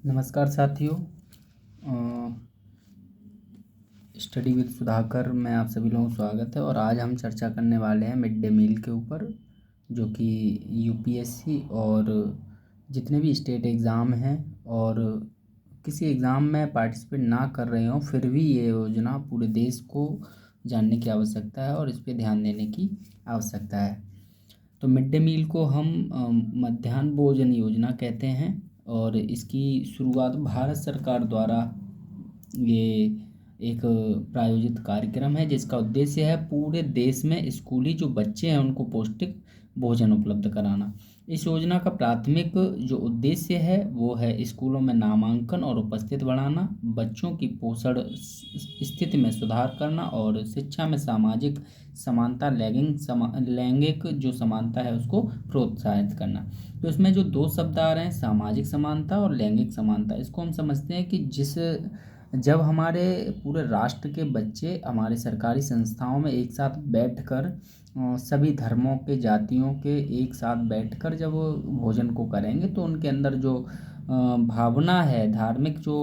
नमस्कार साथियों। Study with Sudhakar में आप सभी लोगों का स्वागत है। और आज हम चर्चा करने वाले हैं मिड डे मील के ऊपर, जो कि यूपीएससी और जितने भी स्टेट एग्ज़ाम हैं और किसी एग्ज़ाम में पार्टिसिपेट ना कर रहे हों, फिर भी ये योजना पूरे देश को जानने की आवश्यकता है और इस पर ध्यान देने की आवश्यकता है। तो मिड डे मील को हम मध्याह्न भोजन योजना कहते हैं और इसकी शुरुआत भारत सरकार द्वारा ये एक प्रायोजित कार्यक्रम है, जिसका उद्देश्य है पूरे देश में स्कूली जो बच्चे हैं उनको पौष्टिक भोजन उपलब्ध कराना। इस योजना का प्राथमिक जो उद्देश्य है वो है स्कूलों में नामांकन और उपस्थिति बढ़ाना, बच्चों की पोषण स्थिति में सुधार करना और शिक्षा में सामाजिक समानता लैंगिक जो समानता है उसको प्रोत्साहित करना। तो इसमें जो दो शब्द आ रहे हैं, सामाजिक समानता और लैंगिक समानता, इसको हम समझते हैं कि जब हमारे पूरे राष्ट्र के बच्चे हमारे सरकारी संस्थाओं में एक साथ बैठकर सभी धर्मों के जातियों के एक साथ बैठकर जब वो भोजन को करेंगे, तो उनके अंदर जो भावना है धार्मिक जो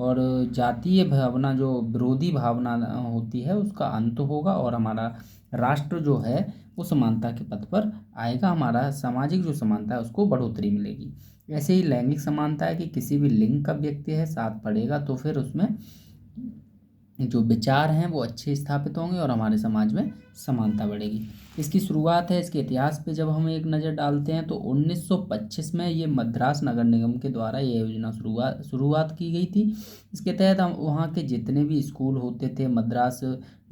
और जातीय भावना जो विरोधी भावना होती है उसका अंत होगा और हमारा राष्ट्र जो है वो समानता के पथ पर आएगा। हमारा सामाजिक जो समानता है उसको बढ़ोतरी मिलेगी। ऐसे ही लैंगिक समानता है कि किसी भी लिंग का व्यक्ति है साथ पढ़ेगा तो फिर उसमें जो विचार हैं वो अच्छे स्थापित होंगे और हमारे समाज में समानता बढ़ेगी। इसकी शुरुआत है, इसके इतिहास पे जब हम एक नज़र डालते हैं तो 1925 में ये मद्रास नगर निगम के द्वारा ये योजना शुरुआत की गई थी। इसके तहत हम वहाँ के जितने भी स्कूल होते थे मद्रास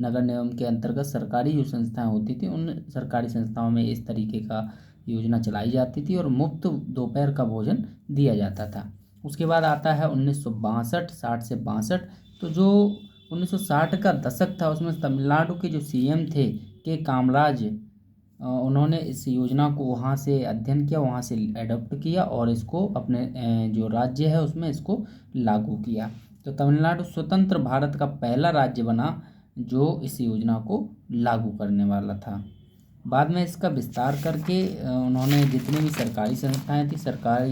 नगर निगम के अंतर्गत सरकारी जो संस्थाएं होती थी उन सरकारी संस्थाओं में इस तरीके का योजना चलाई जाती थी और मुफ्त दोपहर का भोजन दिया जाता था। उसके बाद आता है 1962, 60 से 62। तो जो 1960 का दशक था उसमें तमिलनाडु के जो सीएम थे के कामराज, उन्होंने इस योजना को वहाँ से अध्ययन किया, वहाँ से एडॉप्ट किया और इसको अपने जो राज्य है उसमें इसको लागू किया। तो तमिलनाडु स्वतंत्र भारत का पहला राज्य बना जो इस योजना को लागू करने वाला था। बाद में इसका विस्तार करके उन्होंने जितनी भी सरकारी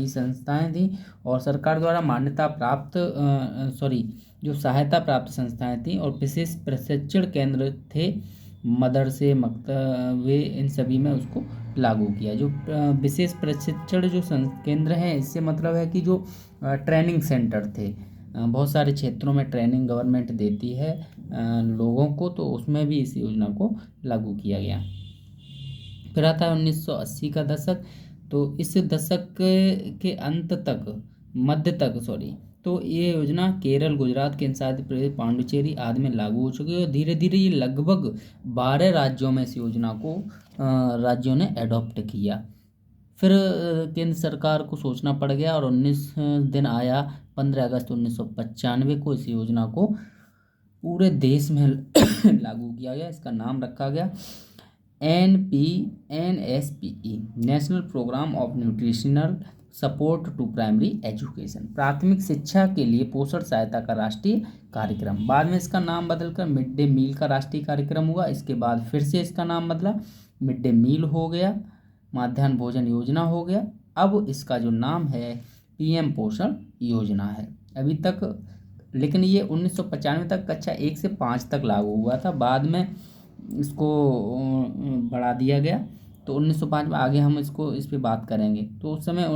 संस्थाएं थी और सरकार द्वारा मान्यता प्राप्त जो सहायता प्राप्त संस्थाएं थीं और विशेष प्रशिक्षण केंद्र थे, मदरसे मकतबे, इन सभी में उसको लागू किया। जो विशेष प्रशिक्षण जो केंद्र हैं, इससे मतलब है कि जो ट्रेनिंग सेंटर थे, बहुत सारे क्षेत्रों में ट्रेनिंग गवर्नमेंट देती है लोगों को, तो उसमें भी इस योजना को लागू किया गया। फिर आता है 1980 का दशक। तो इस दशक के अंत तक मध्य तक तो ये योजना केरल, गुजरात, केंद्र प्रदेश, पांडुचेरी आदि में लागू हो चुकी है और धीरे धीरे ये लगभग 12 राज्यों में इस योजना को राज्यों ने एडॉप्ट किया। फिर केंद्र सरकार को सोचना पड़ गया और 19 दिन आया 15 अगस्त 1995 को इस योजना को पूरे देश में लागू किया गया। इसका नाम रखा गया NSPE, national programme of nutritional support to primary education, प्राथमिक शिक्षा के लिए पोषण सहायता का राष्ट्रीय कार्यक्रम। बाद में इसका नाम बदलकर मिड डे मील का राष्ट्रीय कार्यक्रम हुआ। इसके बाद फिर से इसका नाम बदला, मिड डे मील हो गया, मध्याह्न भोजन योजना हो गया। अब इसका जो नाम है PM पोषण योजना है अभी तक, लेकिन ये 1995 तक कक्षा 1 से 5 तक लागू हुआ था। बाद में इसको बढ़ा दिया गया। तो 1905 में आगे हम इस पे बात करेंगे। तो उस समय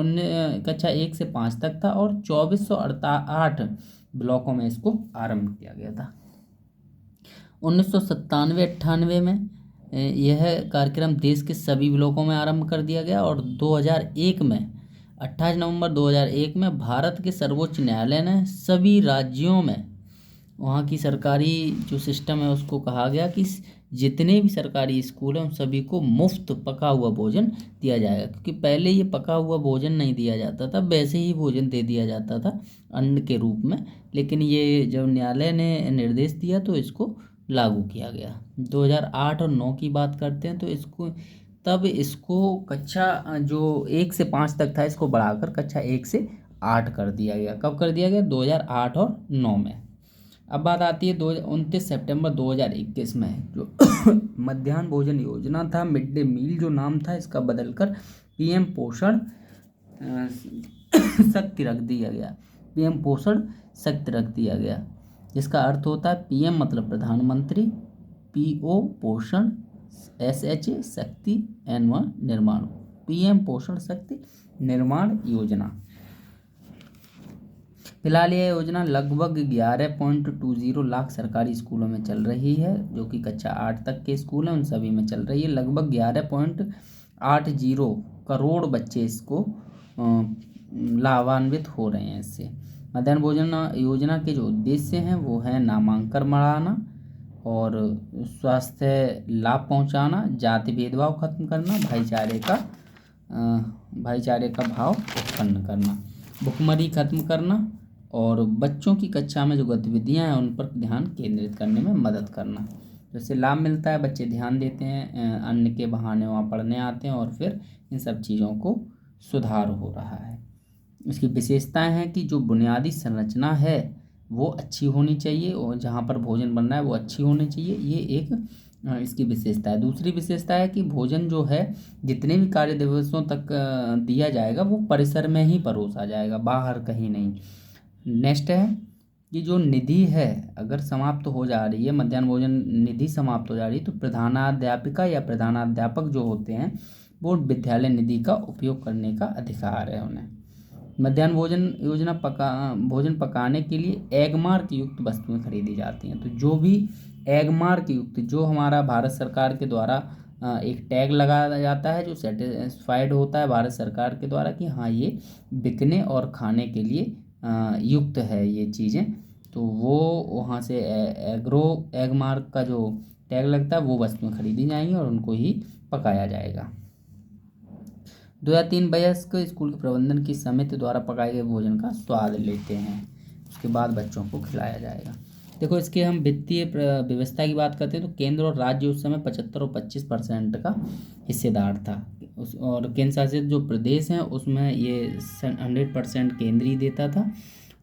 कक्षा 1 से 5 तक था और 2408 ब्लॉकों में इसको आरंभ किया गया था। 1997-98 में यह कार्यक्रम देश के सभी ब्लॉकों में आरंभ कर दिया गया और 2001 में 28 नवंबर 2001 में भारत के सर्वोच्च न्यायालय ने सभी राज्यों में वहाँ की सरकारी जो सिस्टम है उसको कहा गया कि जितने भी सरकारी स्कूल हैं उन सभी को मुफ्त पका हुआ भोजन दिया जाएगा, क्योंकि पहले ये पका हुआ भोजन नहीं दिया जाता था, वैसे ही भोजन दे दिया जाता था अन्न के रूप में। लेकिन ये जब न्यायालय ने निर्देश दिया तो इसको लागू किया गया। 2008 और 9 की बात करते हैं तो इसको कक्षा जो 1 से 5 तक था इसको बढ़ाकर कक्षा 1 से 8 कर दिया गया। कब कर दिया गया? 2008 और 9 में। अब बात आती है 29 सितंबर 2021 में, जो मध्याह्न भोजन योजना था, मिड डे मील जो नाम था, इसका बदलकर PM पोषण शक्ति रख दिया गया, पीएम पोषण शक्ति रख दिया गया, जिसका अर्थ होता है पीएम मतलब प्रधानमंत्री, पीओ पोषण, एसएच शक्ति, एन1 निर्माण, पीएम पोषण शक्ति निर्माण योजना। फिलहाल यह योजना लगभग 11.20 लाख सरकारी स्कूलों में चल रही है, जो कि कक्षा 8 तक के स्कूल हैं उन सभी में चल रही है। लगभग 11.80 करोड़ बच्चे इसको लाभान्वित हो रहे हैं इससे। मध्याह्न भोजन योजना के जो उद्देश्य हैं वो है नामांकन बढ़ाना और स्वास्थ्य लाभ पहुंचाना, जाति भेदभाव खत्म करना, भाईचारे का भाव उत्पन्न करना, भुखमरी खत्म करना और बच्चों की कक्षा में जो गतिविधियां हैं उन पर ध्यान केंद्रित करने में मदद करना। जैसे लाभ मिलता है, बच्चे ध्यान देते हैं, अन्य के बहाने वहाँ पढ़ने आते हैं और फिर इन सब चीज़ों को सुधार हो रहा है। इसकी विशेषताएं हैं कि जो बुनियादी संरचना है वो अच्छी होनी चाहिए और जहाँ पर भोजन बन रहा है वो अच्छी होनी चाहिए, ये एक इसकी विशेषता है। दूसरी विशेषता है कि भोजन जो है जितने भी कार्य दिवसों तक दिया जाएगा वो परिसर में ही परोसा जाएगा, बाहर कहीं नहीं। नेक्स्ट है कि जो निधि है अगर समाप्त हो जा रही है, मध्याह्न भोजन निधि समाप्त हो जा रही है, तो प्रधानाध्यापिका या प्रधानाध्यापक जो होते हैं वो विद्यालय निधि का उपयोग करने का अधिकार है उन्हें। मध्याह्न भोजन योजना भोजन पकाने के लिए एग मार्क युक्त वस्तुएं खरीदी जाती हैं। तो जो भी एग मार्क युक्त, जो हमारा भारत सरकार के द्वारा एक टैग लगाया जाता है जो सेटिस्फाइड होता है भारत सरकार के द्वारा कि हाँ ये बिकने और खाने के लिए युक्त है ये चीज़ें, तो वो वहाँ से एग मार्क का जो टैग लगता है वो वस्तुएं खरीदी जाएंगी और उनको ही पकाया जाएगा। 2 या 3 वयस्क स्कूल के प्रबंधन की समिति द्वारा पकाए गए भोजन का स्वाद लेते हैं, उसके बाद बच्चों को खिलाया जाएगा। देखो इसके हम वित्तीय व्यवस्था की बात करते हैं तो केंद्र और राज्य उस समय 75 और 25% का हिस्सेदार था, और केंद्र शासित जो प्रदेश हैं उसमें ये 100% केंद्र ही देता था।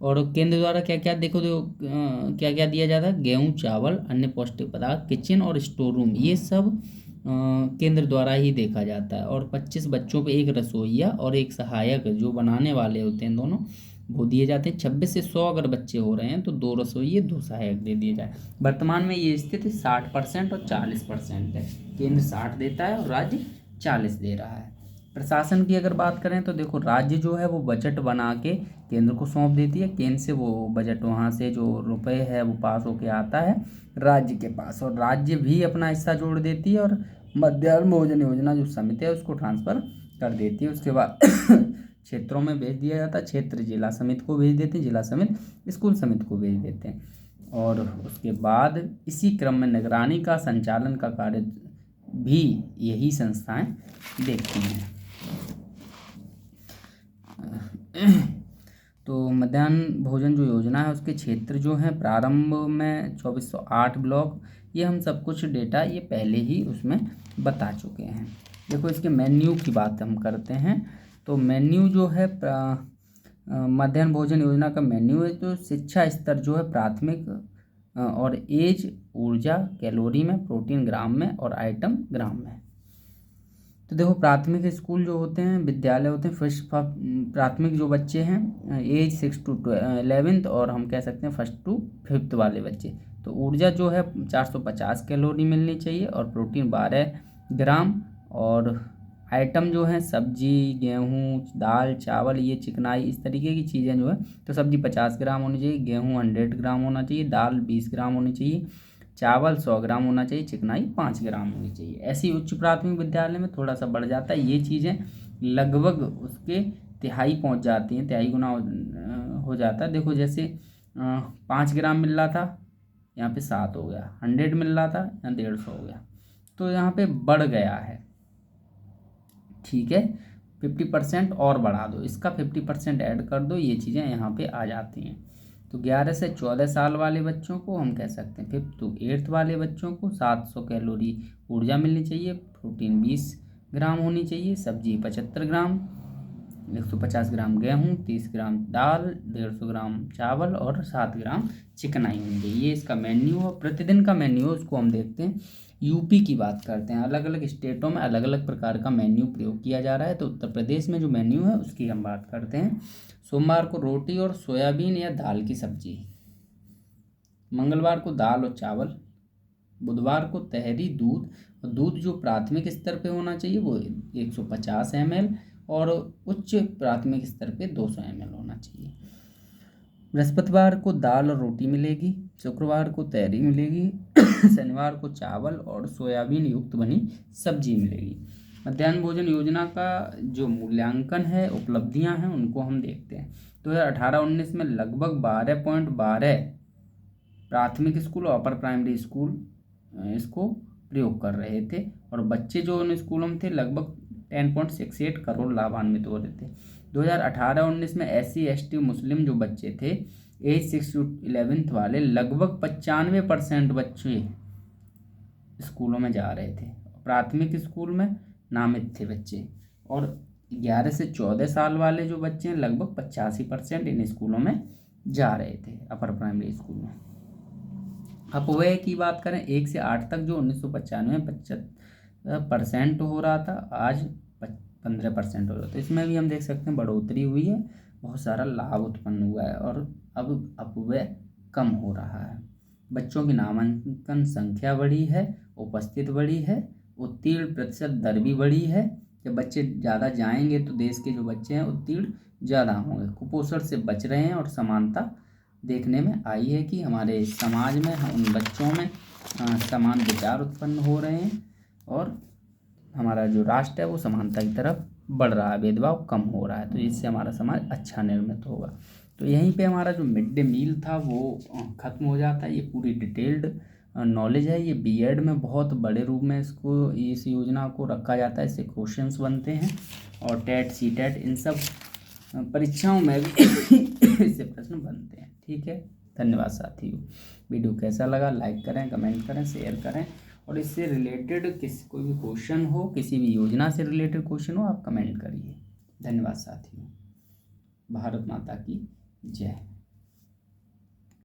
और केंद्र द्वारा क्या क्या देखो क्या क्या दिया जाता है, गेहूँ, चावल, अन्य पौष्टिक पदार्थ, किचन और स्टोर रूम, ये सब केंद्र द्वारा ही देखा जाता है। और 25 बच्चों पे एक रसोइया और एक सहायक जो बनाने वाले होते हैं दोनों, वो दिए जाते हैं। 26 से 100 अगर बच्चे हो रहे हैं तो 2 रसोइये 2 सहायक दे दिए जाए। वर्तमान में ये स्थिति 60% और 40% है, केंद्र 60 देता है और राज्य 40 दे रहा है। प्रशासन की अगर बात करें तो देखो राज्य जो है वो बजट बना के केंद्र को सौंप देती है, केंद्र से वो बजट वहाँ से जो रुपए है वो पास होके आता है राज्य के पास, और राज्य भी अपना हिस्सा जोड़ देती है और मध्याह्न भोजन योजना जो समिति है उसको ट्रांसफ़र कर देती है। उसके बाद क्षेत्रों में भेज दिया जाता है, क्षेत्र जिला समिति को भेज देते हैं, जिला समिति स्कूल समिति को भेज देते हैं, और उसके बाद इसी क्रम में निगरानी का संचालन का कार्य भी यही संस्थाएं देखती हैं। तो मध्याह्न भोजन जो योजना है उसके क्षेत्र जो हैं प्रारंभ में 2408 ब्लॉक, ये हम सब कुछ डेटा ये पहले ही उसमें बता चुके हैं। देखो इसके मेन्यू की बात हम करते हैं, तो मेन्यू जो है मध्याह्न भोजन योजना का मेन्यू है तो शिक्षा स्तर जो है प्राथमिक और एज ऊर्जा कैलोरी में, प्रोटीन ग्राम में और आइटम ग्राम में। तो देखो प्राथमिक स्कूल जो होते हैं, विद्यालय होते हैं, प्राथमिक जो बच्चे हैं एज 6 to 11 और हम कह सकते हैं 1st to 5th वाले बच्चे, तो ऊर्जा जो है 450 कैलोरी मिलनी चाहिए और प्रोटीन 12 ग्राम, और आइटम जो है सब्जी, गेहूँ, दाल, चावल, ये चिकनाई इस तरीके की चीज़ें जो है, तो सब्जी 50 ग्राम होनी चाहिए, गेहूँ 100 ग्राम होना चाहिए, दाल 20 ग्राम होनी चाहिए, चावल 100 ग्राम होना चाहिए, चिकनाई 5 ग्राम होनी चाहिए। ऐसी उच्च प्राथमिक विद्यालय में थोड़ा सा बढ़ जाता है, ये चीज़ें लगभग उसके तिहाई पहुंच जाती हैं, तिहाई गुना हो जाता है। देखो जैसे 5 ग्राम मिल रहा था यहाँ पे 7 हो गया, 100 मिल रहा था यहाँ 150 हो गया, तो यहाँ पे बढ़ गया है, ठीक है। 50% और बढ़ा दो, इसका 50% ऐड कर दो, ये चीज़ें यहाँ पे आ जाती हैं। तो 11 से 14 साल वाले बच्चों को हम कह सकते हैं 5th to 8th वाले बच्चों को 700 कैलोरी ऊर्जा मिलनी चाहिए, प्रोटीन 20 ग्राम होनी चाहिए, सब्जी 75 ग्राम, 150 ग्राम गेहूँ, 30 ग्राम दाल, 150 ग्राम चावल और 7 ग्राम चिकनाई होंगे। ये इसका मेन्यू है, प्रतिदिन का मेन्यू है, उसको हम देखते हैं। यूपी की बात करते हैं। अलग अलग स्टेटों में अलग अलग प्रकार का मेन्यू प्रयोग किया जा रहा है, तो उत्तर प्रदेश में जो मेन्यू है उसकी हम बात करते हैं। सोमवार को रोटी और सोयाबीन या दाल की सब्जी, मंगलवार को दाल और चावल, बुधवार को तहरी दूध, और दूध जो प्राथमिक स्तर पे होना चाहिए वो 150 ml और उच्च प्राथमिक स्तर पे 200 ml होना चाहिए। बृहस्पतिवार को दाल और रोटी मिलेगी, शुक्रवार को तहरी मिलेगी, शनिवार को चावल और सोयाबीन युक्त बनी सब्जी मिलेगी। मध्याह्न भोजन योजना का जो मूल्यांकन है, उपलब्धियां हैं, उनको हम देखते हैं। 2018-19 में लगभग 12.12 प्राथमिक स्कूल और अपर प्राइमरी स्कूल इसको प्रयोग कर रहे थे, और बच्चे जो उन स्कूलों में थे लगभग 10.68 करोड़ लाभान्वित हो रहे थे। 2018-19 में SC ST मुस्लिम जो बच्चे थे एज 6 to 11 वाले, लगभग 95% बच्चे स्कूलों में जा रहे थे। प्राथमिक स्कूल में नामित थे बच्चे, और 11 से 14 साल वाले जो बच्चे हैं लगभग 85% इन स्कूलों में जा रहे थे, अपर प्राइमरी स्कूल में। अपव्यय की बात करें 1 से 8 तक, जो 1995 में 75% हो रहा था, आज 15% हो रहा था। इसमें भी हम देख सकते हैं बढ़ोतरी हुई है, बहुत सारा लाभ उत्पन्न हुआ है, और अब अपव्यय कम हो रहा है। बच्चों की नामांकन संख्या बढ़ी है, उपस्थित बढ़ी है, उत्तीर्ण प्रतिशत दर भी बढ़ी है। जब बच्चे ज़्यादा जाएंगे तो देश के जो बच्चे हैं उत्तीर्ण ज़्यादा होंगे। कुपोषण से बच रहे हैं, और समानता देखने में आई है कि हमारे समाज में उन बच्चों में समान विचार उत्पन्न हो रहे हैं, और हमारा जो राष्ट्र है वो समानता की तरफ बढ़ रहा है, भेदभाव कम हो रहा है, तो इससे हमारा समाज अच्छा निर्मित होगा। तो यहीं पे हमारा जो मिड डे मील था वो ख़त्म हो जाता है। ये पूरी डिटेल्ड नॉलेज है, ये बीएड में बहुत बड़े रूप में इसको, इस योजना को रखा जाता है, इससे क्वेश्चंस बनते हैं, और टेट सीटेट इन सब परीक्षाओं में भी इससे प्रश्न बनते हैं। ठीक है, धन्यवाद साथियों। वीडियो कैसा लगा लाइक करें, कमेंट करें, शेयर करें, और इससे रिलेटेड कोई भी क्वेश्चन हो, किसी भी योजना से रिलेटेड क्वेश्चन हो, आप कमेंट करिए। धन्यवाद साथियों। भारत माता की जय।